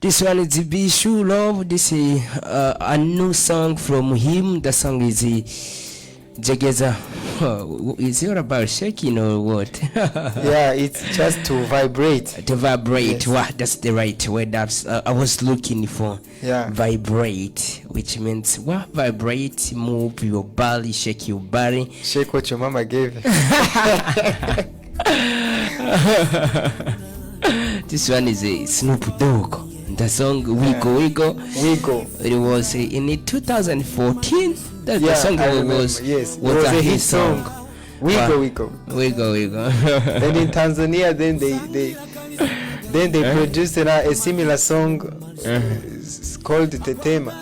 This one is Be Sure Love. This is a new song from him. The song is Jegeza. Is it about shaking or what? Yeah, it's just to vibrate. To vibrate. Yes. Wow, that's the right word I was looking for. Yeah. Vibrate, which means what? Vibrate, move your body, shake your body. Shake what your mama gave you. This one is a Snoop Dogg. The song Wiggle Wiggle. Wiggle. It was in 2014. The song was a hit song. Wiggle Wiggle. Wiggle Wiggle. And in Tanzania, then they produced a similar song. It's called Tetema.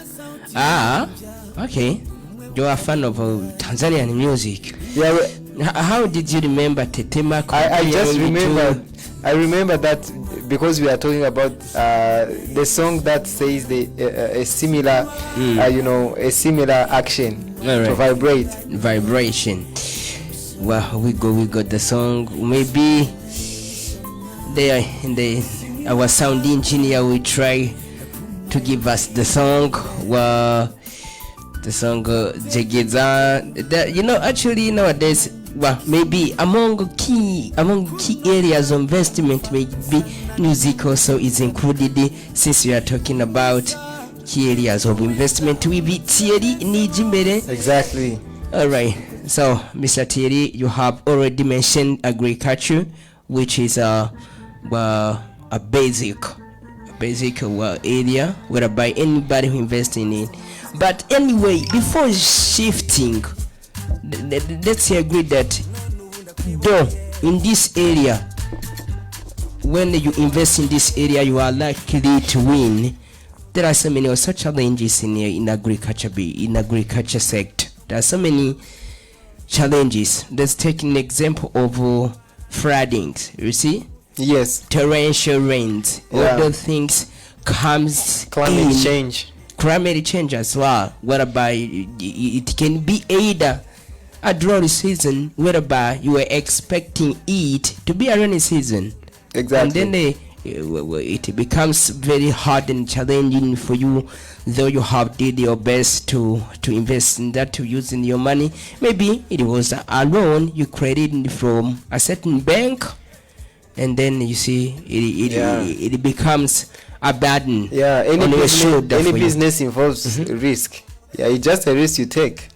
Ah, okay. You are a fan of Tanzanian music. Yeah. How did you remember Tetema? I just remember. I remember that because we are talking about the song that says a similar, a similar action to vibrate. Vibration. Well, we got the song. Maybe our sound engineer will try to give us the song. Well, the song Jegeza. Actually nowadays. Well, maybe among key areas of investment, maybe music also is included. Since we are talking about key areas of investment, we be Thierry Nijimbere. Exactly. All right. So, Mr. Thierry, you have already mentioned agriculture, which is a basic area whereby anybody who invests in it. But anyway, before shifting. Let's agree that though in this area, when you invest in this area, you are likely to win. There are so many also challenges in agriculture sector. There are so many challenges. Let's take an example of floodings. You see? Yes. Torrential rains. Yeah. All those things comes climate change. Climate change as well, whereby it can be either a dry season whereby you were expecting it to be a rainy season. Exactly. And then it becomes very hard and challenging for you, though you have did your best to invest in that, to using your money. Maybe it was a loan you credited from a certain bank, and then you see it becomes a burden. Yeah, any business involves risk. Yeah, it's just a risk you take.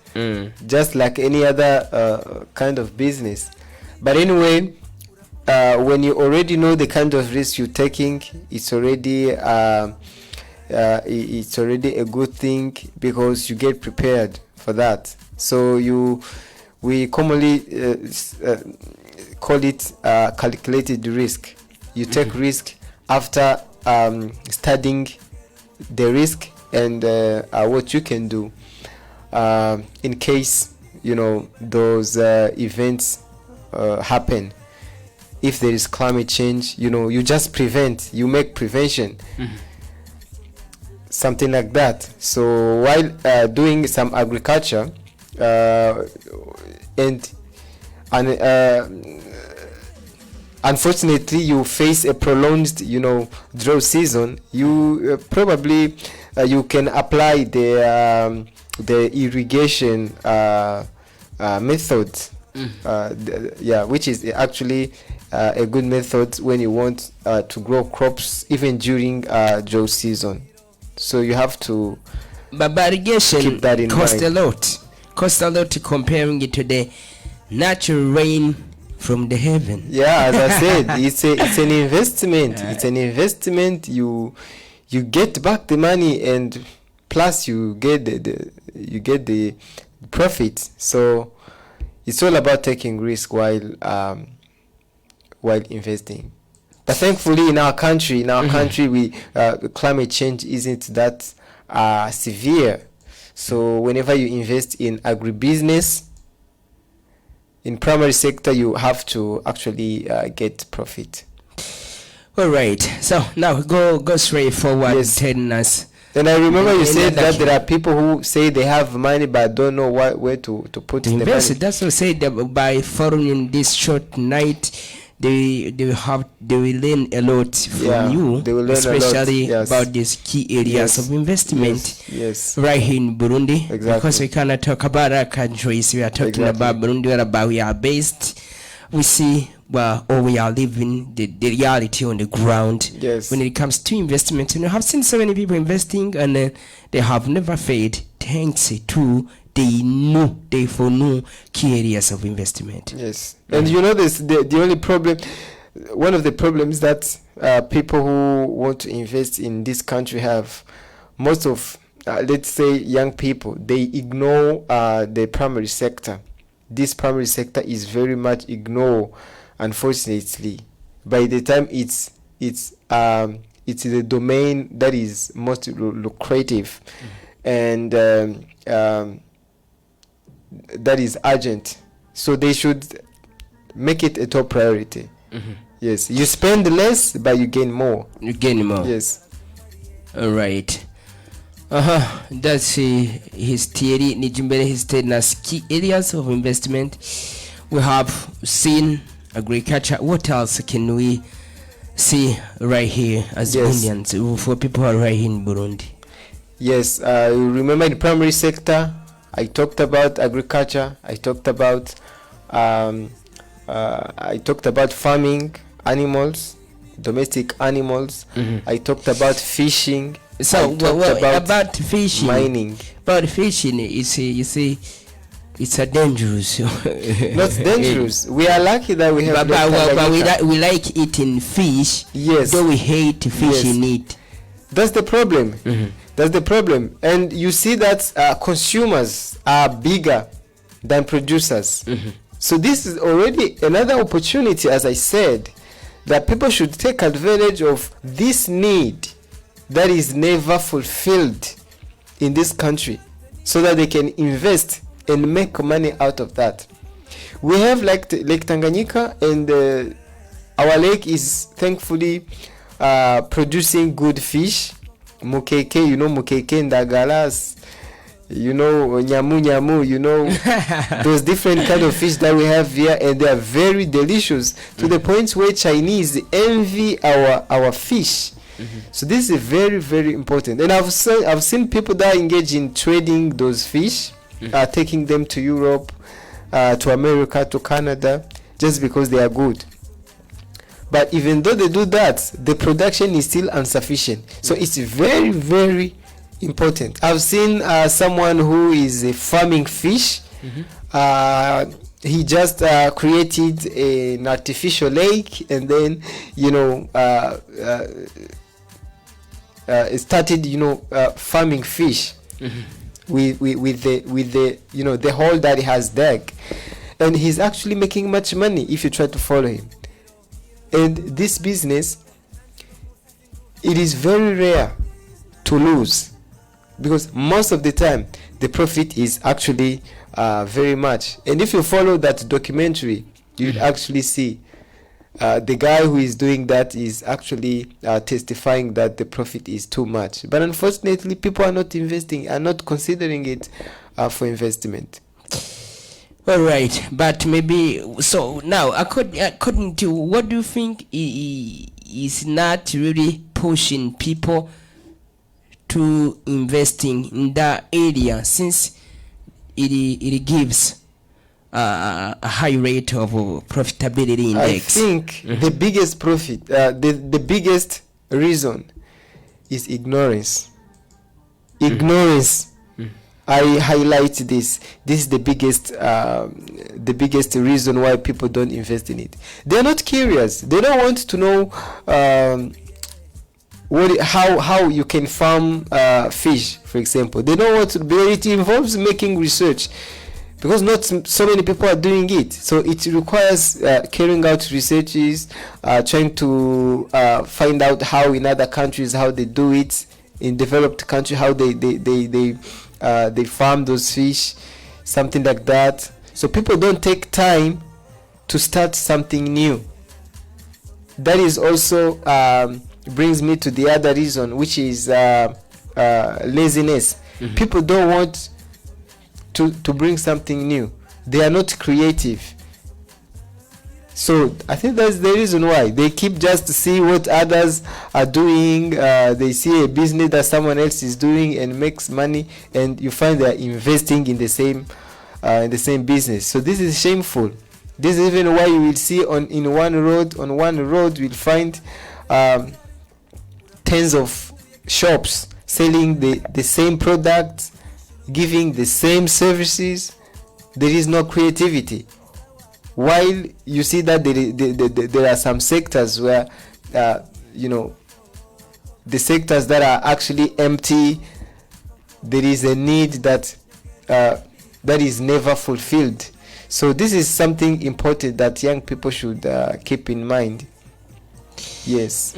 Just like any other kind of business. But anyway, when you already know the kind of risk you're taking, it's already a good thing, because you get prepared for that. So we commonly call it calculated risk. You take risk after studying the risk and what you can do. In case those events happen. If there is climate change, you just you make prevention, something like that. So while doing some agriculture, and unfortunately you face a prolonged drought season, you probably you can apply the irrigation method, which is actually a good method when you want to grow crops even during drought season. So you have to irrigation keep that in mind. Cost a lot comparing it to the natural rain from the heaven. Yeah, as I said, it's an investment. It's an investment. You get back the money, and plus you get the profit. So it's all about taking risk while investing. But thankfully, in our country, we climate change isn't that severe. So whenever you invest in agribusiness, in primary sector, you have to actually get profit. All right. So now go straight forward, telling us. And I remember you said that there are people who say they have money but don't know where to put the money. That's what I said, by following this short night, they will learn a lot from you, they will learn especially a lot, yes, about these key areas of investment, yes, right here in Burundi. Exactly. Because we cannot talk about our countries. We are talking about Burundi, where about we are based. We see or we are living the reality on the ground. Yes. When it comes to investment, you know, I've seen so many people investing and they have never failed thanks to they foreknow key areas of investment. Yes. And you know this, the only problem, one of the problems that people who want to invest in this country have, most of let's say young people, they ignore the primary sector. This primary sector is very much ignored, unfortunately. By the time it's the domain that is most lucrative, and that is urgent, so they should make it a top priority. Yes, you spend less but you gain more. Yes. All right. That's his theory. Nijimbele, his telling us key areas of investment. We have seen agriculture. What else can we see right here as Burundians, for people who are right here in Burundi? Yes, remember the primary sector, I talked about agriculture, I talked about farming, animals, domestic animals. I talked about fishing. So about fishing, mining. About fishing, you see, it's a dangerous. Not dangerous. We are lucky that we have. But we like eating fish. Yes. Though we hate fishing it. That's the problem. That's the problem. And you see that consumers are bigger than producers. So this is already another opportunity, as I said, that people should take advantage of this need that is never fulfilled in this country, so that they can invest and make money out of that. We have Lake Tanganyika, and our lake is thankfully producing good fish. Mukeke, you know, mukeke, ndagalas, you know, nyamu, you know, those different kind of fish that we have here, and they are very delicious to the point where Chinese envy our fish. So this is very, very important. And I've seen people that engage in trading those fish, taking them to Europe, to America, to Canada, just because they are good. But even though they do that, the production is still insufficient. So it's very, very important. I've seen someone who is farming fish. He just created an artificial lake, and then, you know, started, you know, farming fish with the you know, the hole that he has dug, and he's actually making much money if you try to follow him. And this business, it is very rare to lose, because most of the time the profit is actually very much. And if you follow that documentary, you'll actually see the guy who is doing that is actually testifying that the profit is too much. But unfortunately, people are not investing, are not considering it for investment. All right, but maybe so now, according to what do you think is not really pushing people to investing in that area, since it gives a high rate of profitability index? I think the biggest the biggest reason is ignorance. Ignorance. I highlight this. This is the biggest reason why people don't invest in it. They're not curious. They don't want to know how you can farm fish, for example. They don't want to. It involves making research, because not so many people are doing it. So it requires carrying out researches, trying to find out how in other countries, how they do it in developed country, how they farm those fish, something like that. So people don't take time to start something new. That is also brings me to the other reason, which is laziness. People don't want to bring something new. They are not creative. So I think that's the reason why they keep just to see what others are doing. They see a business that someone else is doing and makes money, and you find they're investing in the same business. So this is shameful. This is even why you will see on one road you'll find tens of shops selling the same products, giving the same services. There is no creativity. While you see that there are some sectors where the sectors that are actually empty, there is a need that is never fulfilled. So this is something important that young people should keep in mind. Yes.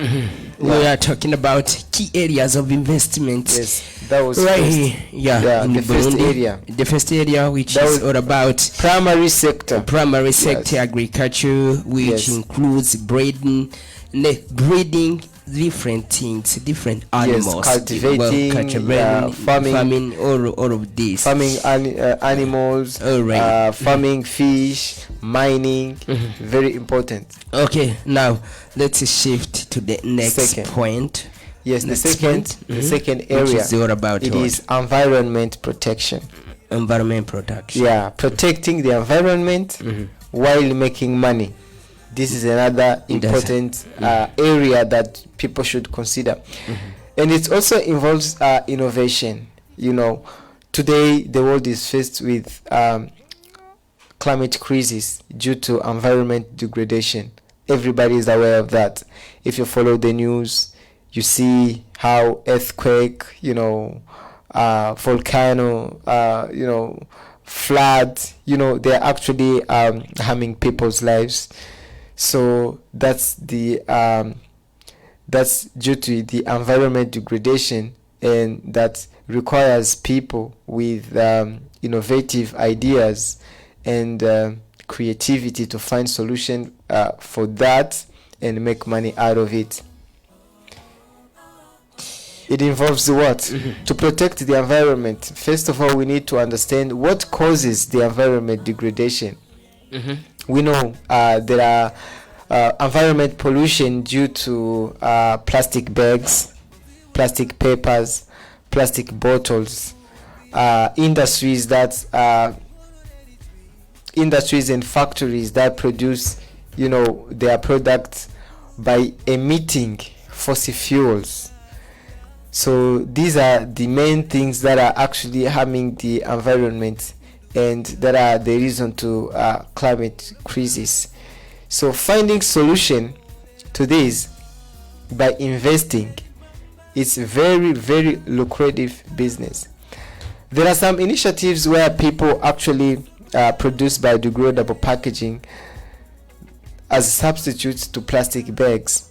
We are talking about key areas of investment. Yes, that was right first. here. Yeah, in the first Burundi. area. The first area, which That is was all about primary sector. primary sector agriculture, which Yes. includes breeding different things, different animals, cultivating, farming, all of this. Farming animals, Alright. farming fish, mining. Very important. Okay, now let's shift to the next Second. point. Yes, Next the second which area, is all about it what? is environment protection. Environment protection. Yeah, protecting the environment while making money. This is another important area that people should consider. And it also involves innovation. Today the world is faced with climate crisis due to environment degradation. Everybody is aware of that. If you follow the news, you see how earthquake, volcano, flood, they're actually harming people's lives. So that's that's due to the environment degradation, and that requires people with innovative ideas and creativity to find solution for that and make money out of it. It involves what? To protect the environment. First of all, we need to understand what causes the environment degradation. We know there are environment pollution due to plastic bags, plastic papers, plastic bottles, industries and factories that produce their products by emitting fossil fuels. So these are the main things that are actually harming the environment, and that are the reason to climate crisis. So finding solution to this by investing, it's very, very lucrative business. There are some initiatives where people actually produce biodegradable packaging as substitutes to plastic bags.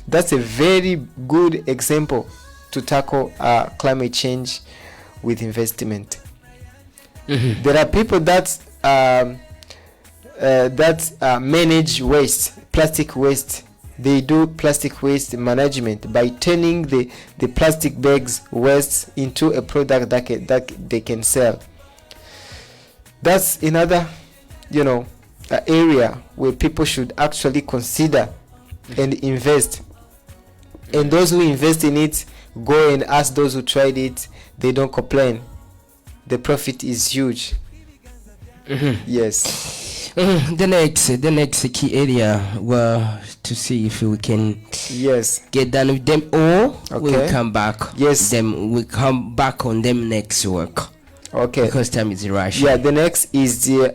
That's a very good example to tackle climate change with investment. There are people that manage waste, plastic waste. They do plastic waste management by turning the plastic bags waste into a product that they can sell. That's another area where people should actually consider and invest. And those who invest in it go and ask those who tried it. They don't complain. The profit is huge. Yes. The next key area, to see if we can get done with them, or we'll come back. Yes. We'll come back on them next work. Okay. Because time is rushing. Yeah. The next is the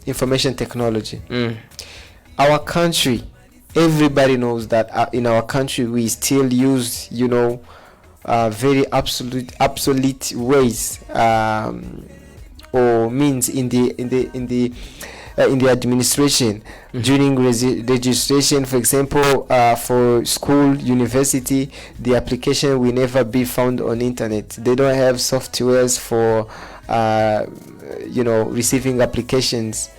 information technology. Our country, everybody knows that in our country we still use very obsolete ways or means in the administration. During registration, for example, for school, university, the application will never be found on internet. They don't have softwares for receiving applications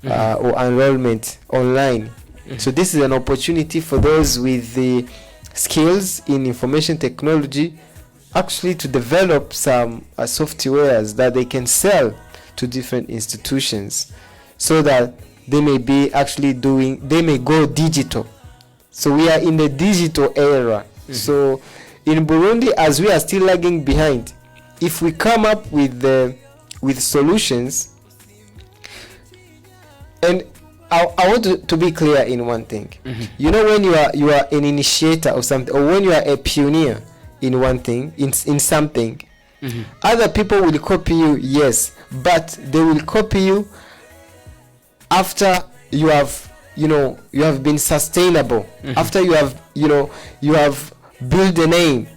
or enrollment online. So this is an opportunity for those with the skills in information technology actually to develop some softwares that they can sell to different institutions, so that they may be actually they may go digital. So we are in the digital era. So in Burundi, as we are still lagging behind, if we come up with solutions, and I want to be clear in one thing. You know, when you are an initiator of something, or when you are a pioneer in one thing, in something, other people will copy you, yes, but they will copy you after you have been sustainable, after you have built a name.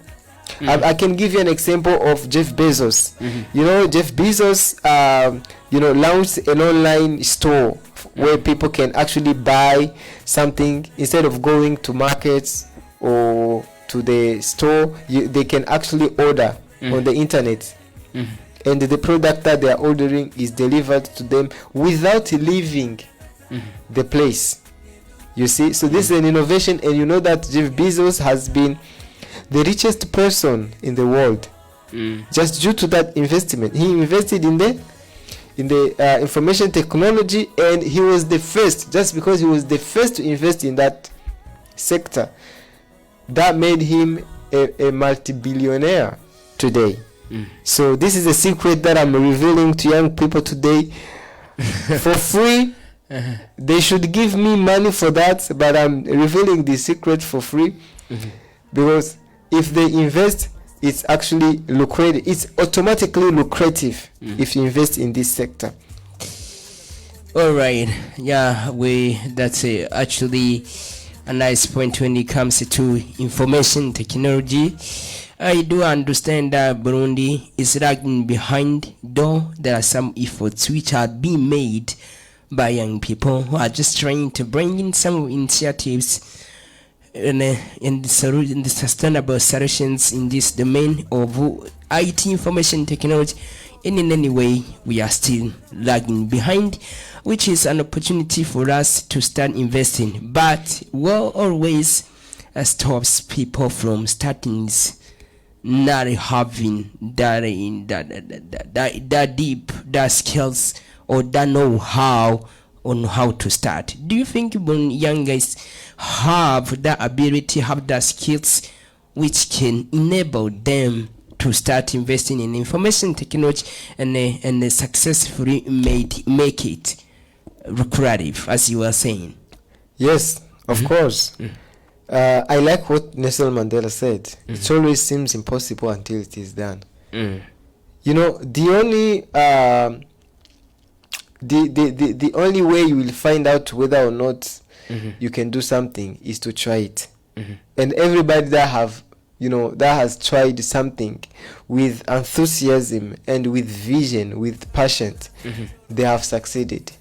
I can give you an example of Jeff Bezos. You know, Jeff Bezos launched an online store where people can actually buy something instead of going to markets or to the store. They can actually order on the internet, and the product that they are ordering is delivered to them without leaving the place. You see, so this is an innovation, and you know that Jeff Bezos has been the richest person in the world just due to that investment. He invested in the information technology, and he was the first. Just because he was the first to invest in that sector, that made him a multi-billionaire today. So this is a secret that I'm revealing to young people today for free. They should give me money for that, but I'm revealing the secret for free, because if they invest, it's actually lucrative. It's automatically lucrative if you invest in this sector. All right, yeah, that's actually a nice point when it comes to information technology. I do understand that Burundi is lagging behind, though there are some efforts which are being made by young people who are just trying to bring in some initiatives in the sustainable solutions in this domain of IT information technology. And in any way, we are still lagging behind, which is an opportunity for us to start investing. But what always stops people from starting not having that deep, that skills or that know-how on how to start. Do you think when young guys have that ability, have that skills which can enable them to start investing in information technology and successfully make it lucrative, as you were saying? Yes, of course. I like what Nelson Mandela said. It always seems impossible until it is done. You know, the only way you will find out whether or not you can do something is to try it. And everybody that has tried something with enthusiasm and with vision, with passion, they have succeeded.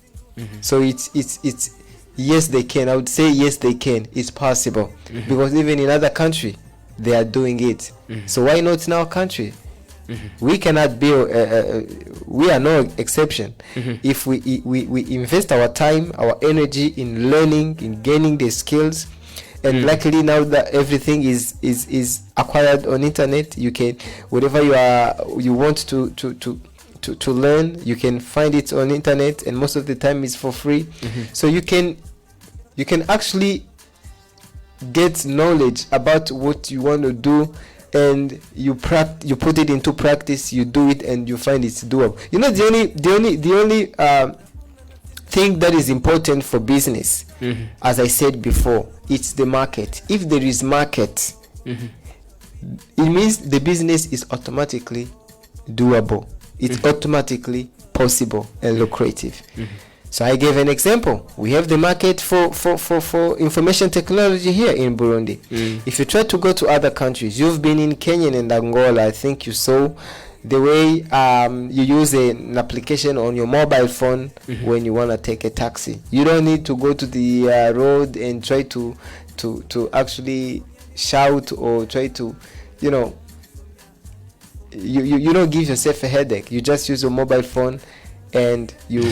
So it's yes, they can. I would say yes, they can. It's possible, because even in other country they are doing it. So why not in our country? We cannot be we are no exception. If we invest our time, our energy in learning, in gaining the skills, and luckily now that everything is acquired on internet, you can, whatever you want to learn, you can find it on internet, and most of the time it's for free. So you can actually get knowledge about what you want to do, and you put it into practice, you do it, and you find it's doable. You know, the only thing that is important for business, as I said before, it's the market. If there is market, it means the business is automatically doable. It's automatically possible and lucrative. So I gave an example. We have the market for information technology here in Burundi. If you try to go to other countries, you've been in Kenya and Angola, I think you saw the way you use an application on your mobile phone when you want to take a taxi. You don't need to go to the road and try to actually shout or try to, you don't give yourself a headache. You just use your mobile phone and you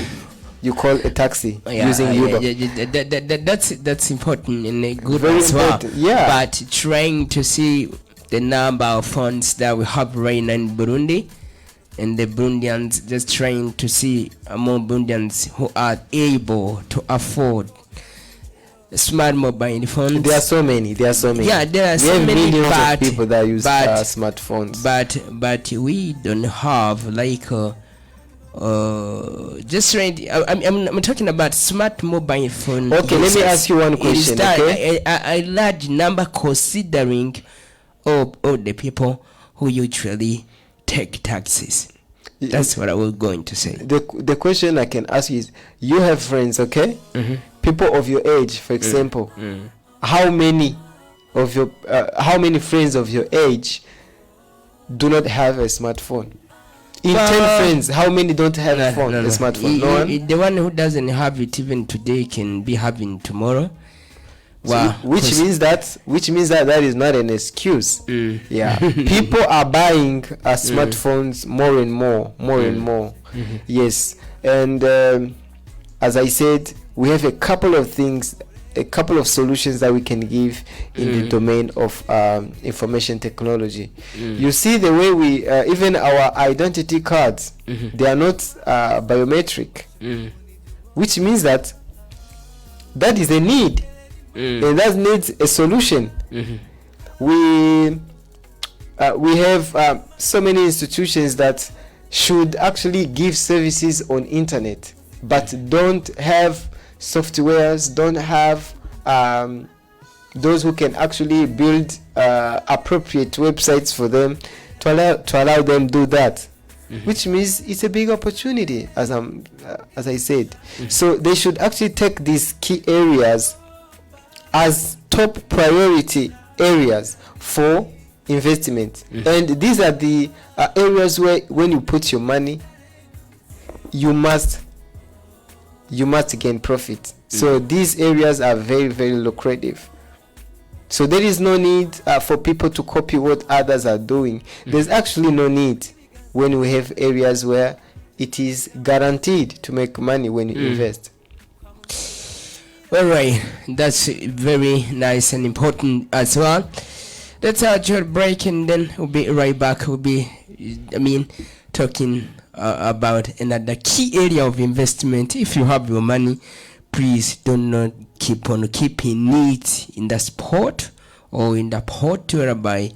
call a taxi using Uber. That's important and a good Very as well. important, yeah. But trying to see the number of phones that we have right now in Burundi, and the Burundians just trying to see more Burundians who are able to afford smart mobile phones. There are so many. Yeah, there are we so have many, millions but of people that use smartphones. But we don't have like just right. I'm talking about smart mobile phone. Okay, let me ask you one question. Okay, a large number considering all the people who usually take taxis. That's what I was going to say. The question I can ask you is: you have friends, okay? Mm-hmm. People of your age, for example. Mm-hmm. How many friends of your age do not have a smartphone? In 10 friends, how many don't have a smartphone? No one? The one who doesn't have it even today can be having tomorrow. Wow. Which means that that is not an excuse. Yeah. People are buying smartphones more and more. Mm-hmm. Yes. And as I said, we have a couple of solutions that we can give in the domain of information technology. You see the way we even our identity cards, they are not biometric, which means that is a need. And that needs a solution. We have so many institutions that should actually give services on internet, but don't have softwares, don't have those who can actually build appropriate websites for them to allow them do that. Which means it's a big opportunity, as I said. So they should actually take these key areas as top priority areas for investment. And these are the areas where when you put your money, you must gain profit. So these areas are very, very lucrative. So there is no need for people to copy what others are doing. There's actually no need when we have areas where it is guaranteed to make money when you invest. All right, that's very nice and important as well. That's our short break, and then we'll be right back. We'll be, talking about another key area of investment. If you have your money, please do not keep on keeping it in the spot or in the pot whereby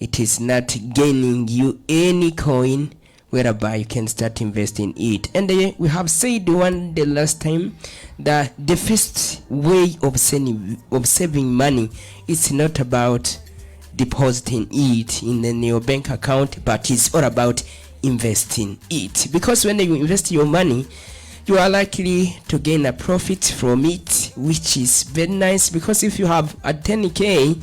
it is not gaining you any coin, whereby you can start investing it. And we have said the last time that the first way of saving money is not about depositing it in your bank account, but it's all about investing it. Because when you invest your money, you are likely to gain a profit from it, which is very nice. Because if you have a 10k,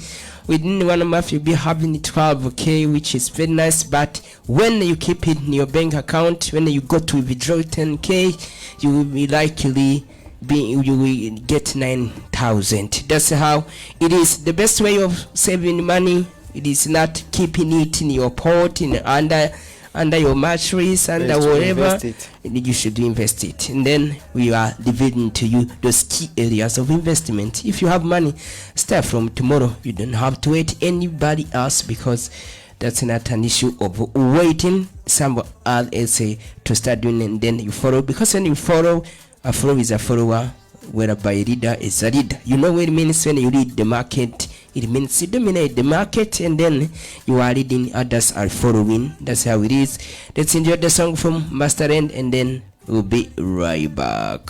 within 1 month you'll be having 12k, which is very nice. But when you keep it in your bank account, when you go to withdraw 10k, you will be likely you will get 9,000. That's how it is. The best way of saving money, it is not keeping it in your pot, under your mattress, under wherever. You should invest it. And then we are dividing to you those key areas of investment. If you have money, start from tomorrow. You don't have to wait anybody else, because that's not an issue of waiting someone else to start doing, and then you follow. Because when you follow, a follower is a follower, whereby a leader is a leader. You know what it means when you lead the market. It means you dominate the market, and then you are leading, others are following. That's how it is. Let's enjoy the song from Master End, and then we'll be right back.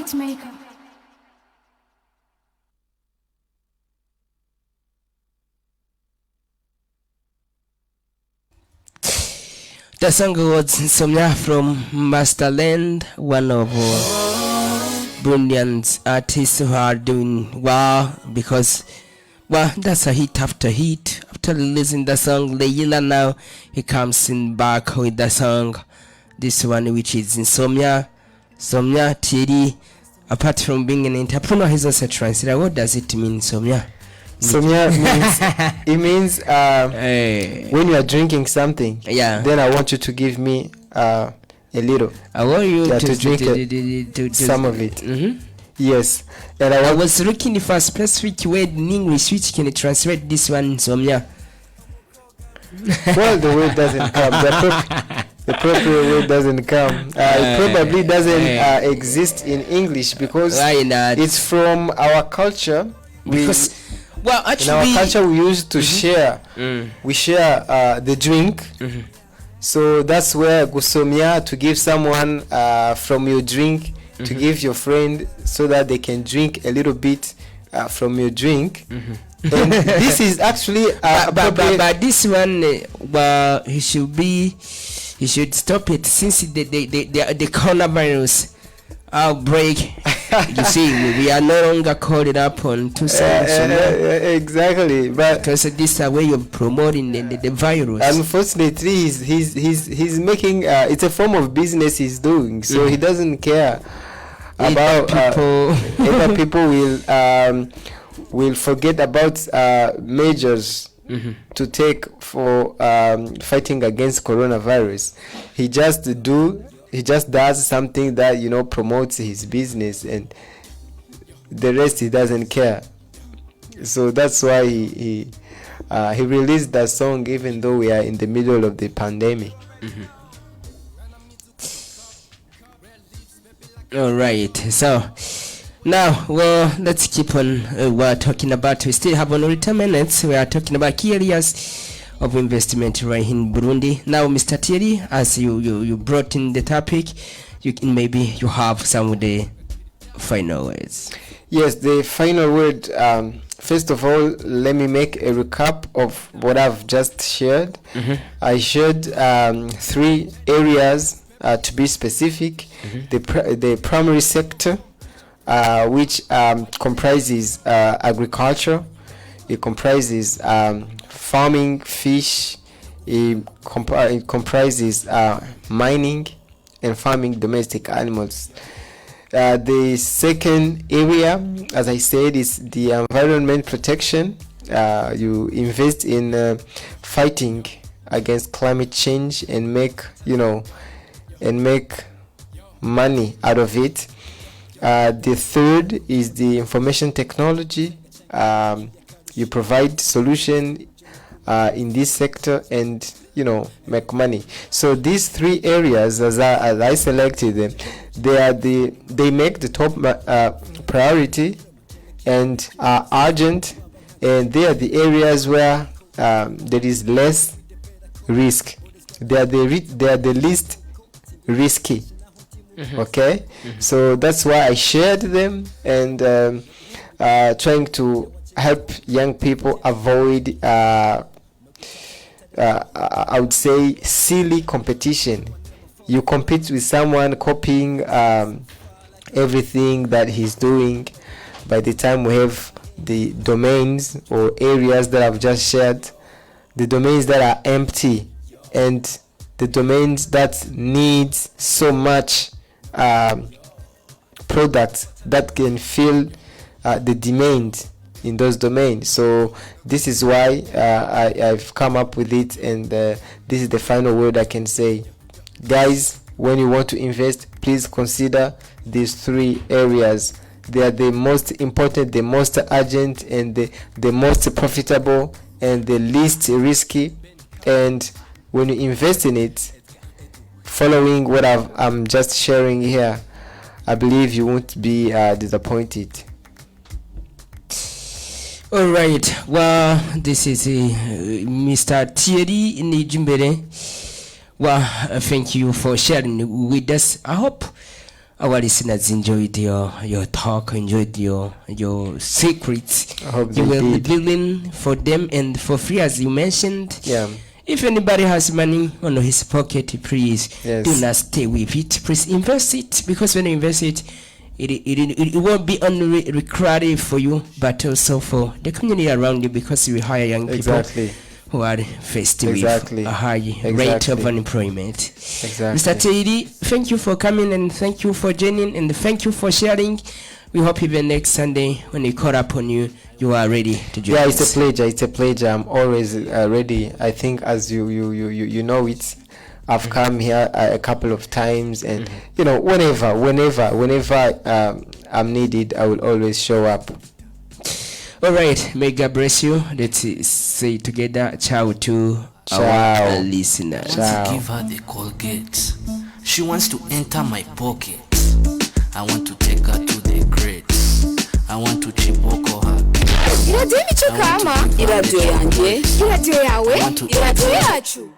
Hitmaker. The song was Somnia from Masterland, one of Burundian artists who are doing well because, well, that's a hit after hit. After releasing the song Leila, now he comes in back with the song, this one which is Insomnia. Somnia Thierry, apart from being an entrepreneur, he's also a translator. What does it mean, Somnia? Somnia means it means when you are drinking something, Yeah. then I want you to give me a little. I want you to drink some of it. Mhm. Yes, and I I want was looking for a specific word in English which can translate this one, Insomnia. well, the word doesn't come. The proper word doesn't come. It probably doesn't exist in English because Why not? it's from our culture. Because, well, In our actually, culture, we used to share. We share the drink. So that's where gusomia, to give someone from your drink, to give your friend so that they can drink a little bit from your drink. And this is actually but this one, well, he should stop it since the coronavirus outbreak. You see, we are no longer called it up on two songs. exactly, but Because this is a way of promoting the virus. unfortunately he's making it's a form of business he's doing, so he doesn't care about people. either people will forget about measures to take for fighting against coronavirus. He just does something that promotes his business, and the rest he doesn't care. So that's why he released that song even though we are in the middle of the pandemic. All right, so now, well, let's keep on. We're talking about, we still have only 10 minutes. We are talking about key areas of investment right in Burundi. Now, Mr. Thierry, as you brought in the topic, maybe you have some of the final words. Yes, the final word. First of all, let me make a recap of what I've just shared. I shared 3 areas to be specific. The primary sector, which comprises agriculture. It comprises farming, fish. It comprises mining and farming domestic animals. The second area, as I said, is the environment protection. You invest in fighting against climate change and make money out of it. The third is the information technology. You provide solution in this sector and make money. So these 3 areas, as I selected them, they make the top priority and are urgent, and they are the areas where there is less risk. They are the least risky. Okay, so that's why I shared them, and trying to help young people avoid I would say silly competition. You compete with someone copying everything that he's doing. By the time we have the domains or areas that I've just shared, the domains that are empty and the domains that needs so much products that can fill the demand in those domains. So this is why I've come up with it, and this is the final word I can say. Guys, when you want to invest, please consider these 3 areas. They are the most important, the most urgent, and the most profitable, and the least risky. And when you invest in it, following what I'm just sharing here, I believe you won't be disappointed. All right. Well, this is Mr. Thierry Nijimbere. Well, thank you for sharing with us. I hope our listeners enjoyed your talk, enjoyed your secrets. I hope you they will did. be building for them and for free, as you mentioned. Yeah. If anybody has money on his pocket, please Yes. do not stay with it. Please invest it, because when you invest it, it won't be only lucrative for you, but also for the community around you, because you hire young people Exactly. who are faced Exactly. with a high rate of Exactly. unemployment. Exactly. Mr. Teddy, thank you for coming, and thank you for joining, and thank you for sharing. We hope even next Sunday when we call up on you, you are ready to join Yeah, us. it's a pleasure. It's a pleasure. I'm always ready. I think, as you know it, I've come here a couple of times, and you know, whenever I'm needed, I will always show up. All right, may God bless you. Let's say together, ciao to Ciao. our listeners. Ciao. To give her the Colgate. She wants to enter my pocket. I want to take her to the grade. I want to chiboko her. iradiyo imico kama iradiyo yanjye iradiyo yawe iradiyo yacu.